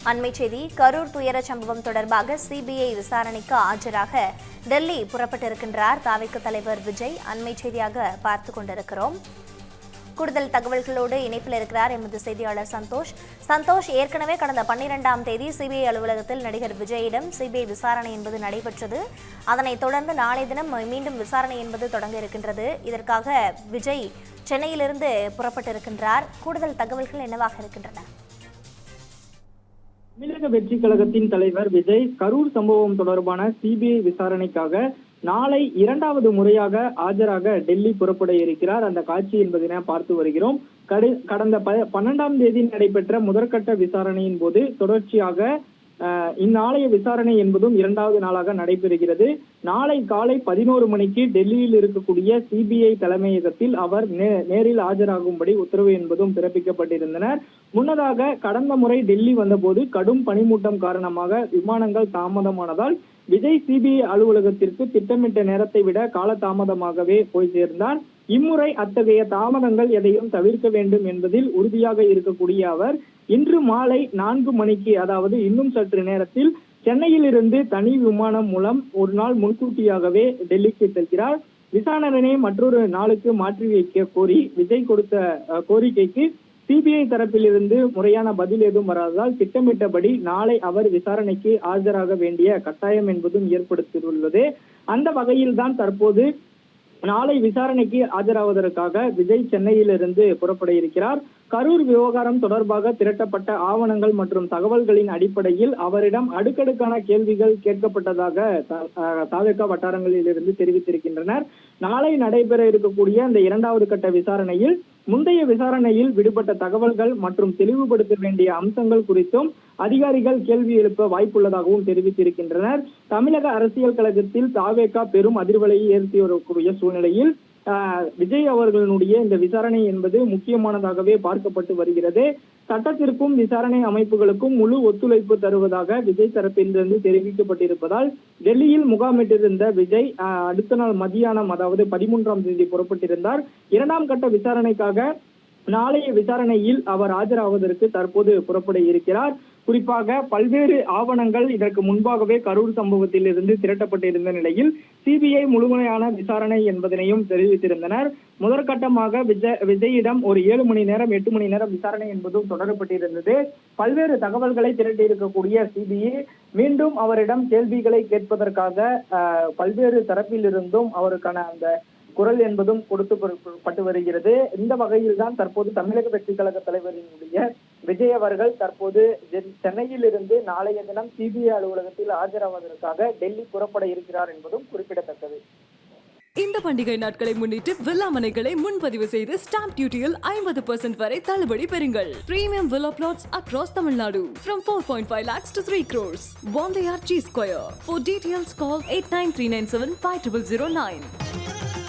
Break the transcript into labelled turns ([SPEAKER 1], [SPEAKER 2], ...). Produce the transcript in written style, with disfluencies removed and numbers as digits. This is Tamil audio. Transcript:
[SPEAKER 1] அண்மை செய்தி கரூர் துயர சம்பவம் தொடர்பாக சிபிஐ விசாரணைக்கு ஆஜராக டெல்லி புறப்பட்டிருக்கின்றார் தாவேக தலைவர் விஜய். அண்மை செய்தியாக பார்த்து கொண்டிருக்கிறோம். கூடுதல் தகவல்களோடு இணைப்பில் இருக்கிறார் எமது செய்தியாளர் சந்தோஷ். ஏற்கனவே கடந்த 12ஆம் தேதி சிபிஐ அலுவலகத்தில் நடிகர் விஜயிடம் சிபிஐ விசாரணை என்பது நடைபெற்றது. அதனைத் தொடர்ந்து நாளை தினம் மீண்டும் விசாரணை என்பது தொடங்க இருக்கின்றது. இதற்காக விஜய் சென்னையிலிருந்து புறப்பட்டிருக்கின்றார். கூடுதல் தகவல்கள் என்னவாக இருக்கின்றன?
[SPEAKER 2] தமிழக வெற்றி கழகத்தின் தலைவர் விஜய் கரூர் சம்பவம் தொடர்பான சிபிஐ விசாரணைக்காக நாளை 2வது முறையாக ஆஜராக டெல்லி புறப்பட இருக்கிறார். அந்த காட்சி என்பதனை பார்த்து வருகிறோம். கடந்த 12ஆம் தேதி நடைபெற்ற முதற்கட்ட விசாரணையின் போது தொடர்ச்சியாக இந்நாளைய விசாரணை என்பதும் 2வது நாளாக நடைபெறுகிறது. நாளை காலை 11 மணிக்கு டெல்லியில் இருக்கக்கூடிய சிபிஐ தலைமையகத்தில் அவர் நேரில் ஆஜராகும்படி உத்தரவு என்பதும் பிறப்பிக்கப்பட்டிருந்தனர். முன்னதாக கடந்த முறை டெல்லி வந்தபோது கடும் பனிமூட்டம் காரணமாக விமானங்கள் தாமதமானதால் விஜய் சிபிஐ அலுவலகத்திற்கு திட்டமிட்ட நேரத்தை விட காலதாமதமாகவே போய் சேர்ந்தார். இம்முறை அத்தகைய தாமதங்கள் எதையும் தவிர்க்க வேண்டும் என்பதில் உறுதியாக இருக்கக்கூடிய அவர் இன்று மாலை 4 மணிக்கு, அதாவது இன்னும் சற்று நேரத்தில் சென்னையில் இருந்து தனி விமானம் மூலம் ஒரு நாள் முன்கூட்டியாகவே டெல்லிக்கு செல்கிறார். விசாரணையை மற்றொரு நாளுக்கு மாற்றி வைக்க கோரி விஜய் கொடுத்த கோரிக்கைக்கு சிபிஐ தரப்பில் இருந்து முறையான பதில் எதுவும் வராததால் திட்டமிட்டபடி நாளை அவர் விசாரணைக்கு ஆஜராக வேண்டிய கட்டாயம் என்பதும் ஏற்படுத்தியுள்ளது. அந்த வகையில் தான் தற்போது நாளை விசாரணைக்கு ஆஜராவதற்காக விஜய் சென்னையிலிருந்து புறப்பட இருக்கிறார். கரூர் விவகாரம் தொடர்பாக திரட்டப்பட்ட ஆவணங்கள் மற்றும் தகவல்களின் அடிப்படையில் அவரிடம் அடுக்கடுக்கான கேள்விகள் கேட்கப்பட்டதாக தாவேகா வட்டாரங்களில் இருந்து தெரிவித்திருக்கின்றனர். நாளை நடைபெற இருக்கக்கூடிய இந்த 2வது கட்ட விசாரணையில் முந்தைய விசாரணையில் விடுபட்ட தகவல்கள் மற்றும் தெளிவுபடுத்த வேண்டிய அம்சங்கள் குறித்தும் அதிகாரிகள் கேள்வி எழுப்ப வாய்ப்புள்ளதாகவும் தெரிவித்திருக்கின்றனர். தமிழக அரசியல் கழகத்தில் தாவேகா பெரும் அதிர்வலையை ஏற்படுத்தி வரக்கூடிய சூழ்நிலையில் விஜய் அவர்களுடைய இந்த விசாரணை என்பது முக்கியமானதாகவே பார்க்கப்பட்டு வருகிறது. சட்டத்திற்கும் விசாரணை அமைப்புகளுக்கும் முழு ஒத்துழைப்பு தருவதாக விஜய் தரப்பிலிருந்து தெரிவிக்கப்பட்டிருப்பதால் டெல்லியில் முகாமிட்டிருந்த விஜய் அடுத்த நாள் மதியானம், அதாவது 13ஆம் தேதி புறப்பட்டிருந்தார். 2ஆம் கட்ட விசாரணைக்காக நாளைய விசாரணையில் அவர் ஆஜராவதற்கு தற்போது புறப்பட இருக்கிறார். குறிப்பாக பல்வேறு ஆவணங்கள் இதற்கு முன்பாகவே கரூர் சம்பவத்தில் இருந்து திரட்டப்பட்டிருந்த நிலையில் சிபிஐ முழுமையான விசாரணை என்பதனையும் தெரிவித்திருந்தனர். முதற்கட்டமாக விஜயிடம் ஒரு 7 மணி நேரம் 8 மணி நேரம் விசாரணை என்பதும் தொடரப்பட்டிருந்தது. பல்வேறு தகவல்களை திரட்டி இருக்கக்கூடிய சிபிஐ மீண்டும் அவரிடம் கேள்விகளை கேட்பதற்காக பல்வேறு தரப்பில் இருந்தும் அவருக்கான அந்த குரல் என்பதும் கொடுக்கப்பட்டு வருகிறது. இந்த வகையில் தான் தற்போது தமிழக வெற்றி கழக தலைவரினுடைய விஜய் அவர்கள் தற்போது சென்னையில் இருந்து நாளைய தினம் சிபிஐ அலுவலகத்தில் ஆஜராவதற்காக டெல்லி புறப்பட இருக்கிறார் என்பதும் குறிப்பிடத்தக்கது.
[SPEAKER 3] இந்த பண்டிகை நாட்களை முன்னிட்டு வில்லா மனைகளை முன்பதிவு செய்து ஸ்டாம்ப் டியூட்டியில் 50% வரை தள்ளுபடி பெறுங்கள். Premium villa flats across Tamil Nadu from 4.5 lakhs to 3 crores. One layer G Square. For details call 8939750009.